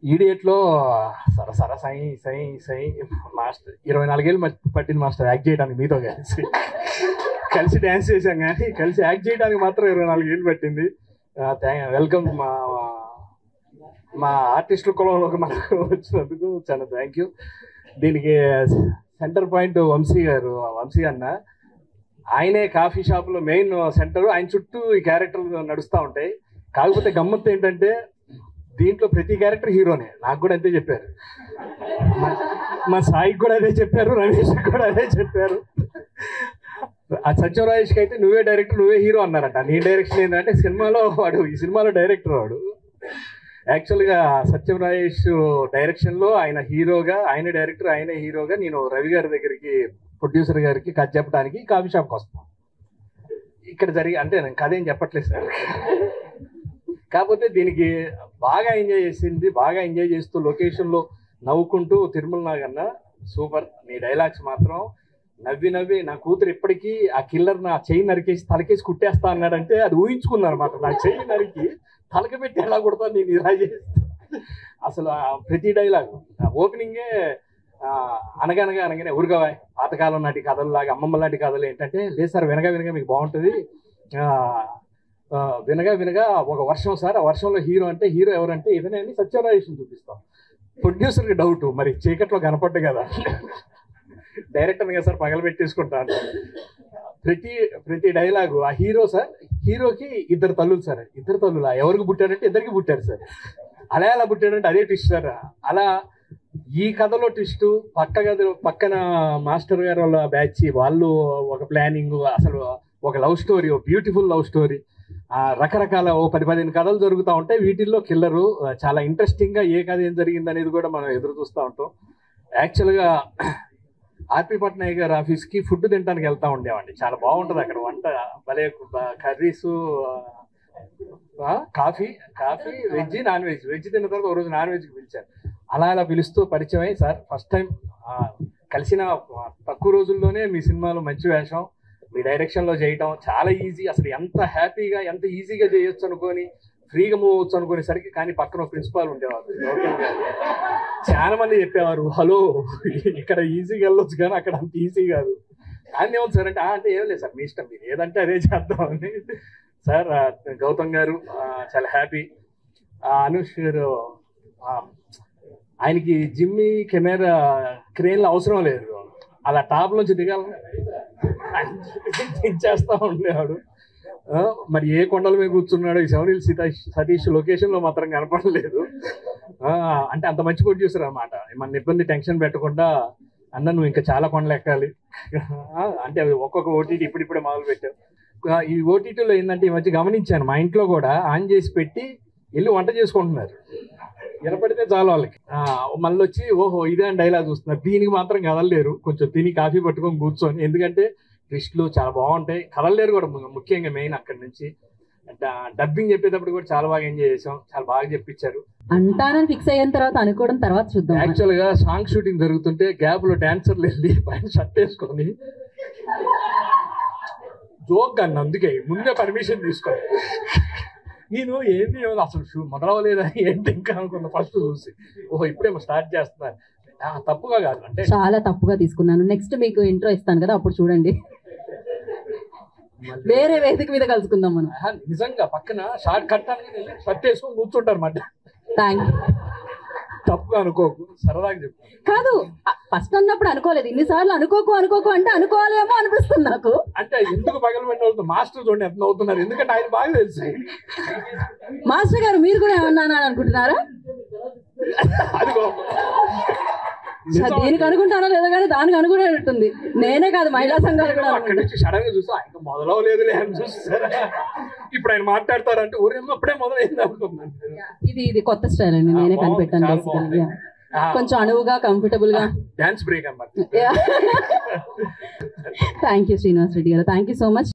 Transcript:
ఈడియట్లో సరసర సై సై సై master 24 ఏళ్ళు పట్టింది master act చేయడానికి మీతో కలిసి డ్యాన్స్ చేశాం, కానీ కలిసి యాక్ట్ చేయడానికి మాత్రం 24 ఏళ్ళు పట్టింది. వెల్కమ్ మా ఆర్టిస్టుల కులంలోకి మనకు వచ్చినందుకు చాలా థ్యాంక్ యూ. దీనికి సెంటర్ పాయింట్ వంశీ అన్న. ఆయనే కాఫీ షాప్లో మెయిన్ సెంటర్, ఆయన చుట్టూ ఈ క్యారెక్టర్లు నడుస్తూ ఉంటాయి. కాకపోతే గమ్మత్తు ఏంటంటే దీంట్లో ప్రతి క్యారెక్టర్ హీరోనే. నాకు కూడా అంతే చెప్పారు, మా సాయికి కూడా అదే చెప్పారు, రమేష్కి కూడా అదే చెప్పారు. ఆ సత్యం రాజేష్కి అయితే నువ్వే డైరెక్టర్ నువ్వే హీరో అన్నారంట. నీ డైరెక్షన్ ఏంటంటే సినిమాలో ఈ సినిమాలో డైరెక్టర్ వాడు. యాక్చువల్గా సత్యం రాజేష్ డైరెక్షన్లో ఆయన హీరోగా, ఆయన డైరెక్టర్ ఆయన హీరోగా, నేను రవి గారి దగ్గరికి ప్రొడ్యూసర్ గారికి కథ చెప్పడానికి కాఫీ షాప్కి వస్తాను. ఇక్కడ అంటే నేను కథ ఏం చెప్పట్లేదు సార్. కాకపోతే దీనికి బాగా ఎంజాయ్ చేస్తూ లొకేషన్లో నవ్వుకుంటూ తిరుమల నాగన్న సూపర్. నీ డైలాగ్స్ మాత్రం నవ్వి నా కూతురు ఇప్పటికీ ఆ కిల్లర్ నా చెయ్యి నరికేసి తలకేసి కుట్టేస్తా అన్నాడంటే అది ఊహించుకున్నాను అనమాట. నా చెయ్యి నరికి తలక పెట్టి ఎలా కొడతాను నేను ఇలా చేస్తా. అసలు ప్రతి డైలాగ్ ఓపెనింగే అనగానే ఊరుగావాయ్ పాతకాలం నాటి కథల్లాగా అమ్మమ్మ లాంటి కథలు ఏంటంటే లేదు సార్ వినగా మీకు బాగుంటుంది. వినగా ఒక వర్షం సార్, ఆ వర్షంలో హీరో అంటే హీరో ఎవరంటే ఇదనే అని సత్యరాజేష్ని చూపిస్తాం. ప్రొడ్యూసర్కి డౌట్, మరి చీకట్లో కనపడ్డు కదా డైరెక్టర్ కదా సార్ పగలబెట్టేసుకుంటాను. ప్రతి డైలాగు ఆ హీరో సార్, హీరోకి 2 తల్లులు సార్. 2 తల్లులా ఎవరికి పుట్టారంటే ఇద్దరికి పుట్టారు సార్. అలా పుట్టాడంటే అదే ట్విస్ట్ సార్. అలా ఈ కథలో ట్విస్ట్ పక్కన మాస్టర్ గారు వాళ్ళ బ్యాచ్ వాళ్ళు ఒక ప్లానింగ్, అసలు ఒక లవ్ స్టోరీ, ఒక బ్యూటిఫుల్ లవ్ స్టోరీ, రకరకాల 10-15 కథలు జరుగుతూ ఉంటాయి. వీటిల్లో కిల్లరు చాలా ఇంట్రెస్టింగ్గా ఏ కథ ఏం జరిగింది అనేది కూడా మనం ఎదురు చూస్తూ ఉంటాం. యాక్చువల్గా ఆర్పి పట్నాయక్ గారి ఆఫీస్కి ఫుడ్ తినడానికి వెళ్తూ ఉండేవాడిని. చాలా బాగుంటుంది అక్కడ వంట, భలే curries, coffee veg non veg తిన్న తర్వాత ఒక రోజు నాన్ వెజ్కి పిలిచారు. అలా పిలుస్తూ పరిచయం అయ్యి సార్ ఫస్ట్ టైం కలిసిన తక్కువ రోజుల్లోనే మీ సినిమాలో మంచి వేషం, మీ డైరెక్షన్లో చేయటం చాలా ఈజీ. అసలు ఎంత హ్యాపీగా ఎంత ఈజీగా చేయొచ్చు అనుకొని ఫ్రీగా మూవ్ అవచ్చు అనుకునేసరికి, కానీ పక్కన ప్రిన్సిపాల్ ఉండేవారు చాలా మంది చెప్పేవారు హలో ఇక్కడ ఈజీగా వెళ్ళొచ్చు కానీ అక్కడ అంత ఈజీ కాదు. కానీ ఏమవుతుంది సార్ అంటే ఏం లేదు సార్ మీ ఇష్టం, మీరు ఏదంటే అదే చేద్దామని. సార్ గౌతమ్ గారు చాలా హ్యాపీ. అనుష్ గారు ఆయనకి జిమ్మి కెమెరా క్రేన్లు అవసరం లేదు, అలా టాప్ నుంచి దిగాలని దించేస్తూ ఉండేవాడు. మరి ఏ కొండల మీద కూర్చున్నాడు ఈ శవనీల్ సతీష్ లొకేషన్లో మాత్రం కనపడలేదు. అంటే అంత మంచి ప్రొడ్యూసర్ అనమాట. మన ఇబ్బంది టెన్షన్ పెట్టకుండా అన్న నువ్వు ఇంకా చాలా కొండలు ఎక్కాలి అంటే ఒక్కొక్క ఓటీటీ ఇప్పుడిప్పుడే మొదలు పెట్టావు. ఈ ఓటీటీలో ఏంటంటే ఈ మధ్య గమనించాను, మా ఇంట్లో కూడా ఆన్ చేసి పెట్టి వెళ్ళి వంట చేసుకుంటున్నారు. వినపడితే చాలు వాళ్ళకి. మళ్ళీ వచ్చి ఓహో ఇదే అని డైలాగ్ చూస్తున్నారు. దీనికి మాత్రం కదలలేరు, కొంచెం తిని కాఫీ పట్టుకొని కూర్చొని, ఎందుకంటే ట్విస్ట్లు చాలా బాగుంటాయి. కదలలేరు కూడా ముఖ్యంగా మెయిన్ అక్కడి నుంచి. డబ్బింగ్ చెప్పేటప్పుడు కూడా చాలా బాగా ఎంజాయ్ చేసాం, చాలా బాగా చెప్పించారు. అంటానని ఫిక్స్ అయిన తర్వాత అనుకోవడం తర్వాత చూద్దాం. యాక్చువల్ గా సాంగ్ షూటింగ్ జరుగుతుంటే గ్యాప్ లో డాన్సర్లు వెళ్ళి పైన షర్ట్ వేసుకొని జోక్ అన్న, అందుకే ముందే పర్మిషన్ తీసుకోండి. నేను ఏంటి అసలు మొదలవలేదా ఏంటి ఇంకా అనుకున్నా ఫస్ట్ చూసి, ఓహో ఇప్పుడేమో స్టార్ట్ చేస్తున్నాను. తప్పుగా కాదు, అంటే చాలా తప్పుగా తీసుకున్నాను. నెక్స్ట్ మీకు ఇంట్రో ఇస్తాను కదా, అప్పుడు చూడండి. వేరే వేదిక మీద కలుసుకుందాం మనం. నిజంగా పక్కన షార్ట్ కట్టడానికి షర్ట్ వేసుకొని కూర్చుంటారు మాట. Thank you. తప్పుగా అనుకోకు, సరదాగా చెప్పు. కాదు ఫస్ట్ అన్నప్పుడు అనుకోలేదు, ఇన్నిసార్లు అనుకోకు అంటే అనుకోవాలేమో అనిపిస్తుంది నాకు. అంటే ఎందుకు పగల పెట్టిన మాస్టర్ చూడండి ఎంత అవుతున్నారు, ఎందుకంటే ఆయన బాగా తెలుసు. మాస్టర్ గారు మీరు కూడా ఏమన్నా అనుకుంటున్నారా? అదిగో దీనికి అనుకుంటానో లేదో కానీ దానికి అనుకునేటట్టుంది. నేనే కాదు మహిళా సంఘాలు కూడా. అక్కడి నుంచి సడన్ గా చూస్తా ఆయన మొదలవలేదులే అని చూస్తారా, ఇప్పుడు ఆయన మాట్లాడతారంటే ఊరేమో అప్పుడే మొదలైంది అనుకున్నాను. ఇది కొత్త స్టైల్ అండి, నేనే కనిపెట్టాను. బేసికల్గా కొంచెం అనువుగా కంఫర్టబుల్ గా డాన్స్ బ్రేక్ అన్నమాట. థ్యాంక్ యూ శ్రీనివాస్ రెడ్డి గారు, థ్యాంక్ యూ సో మచ్.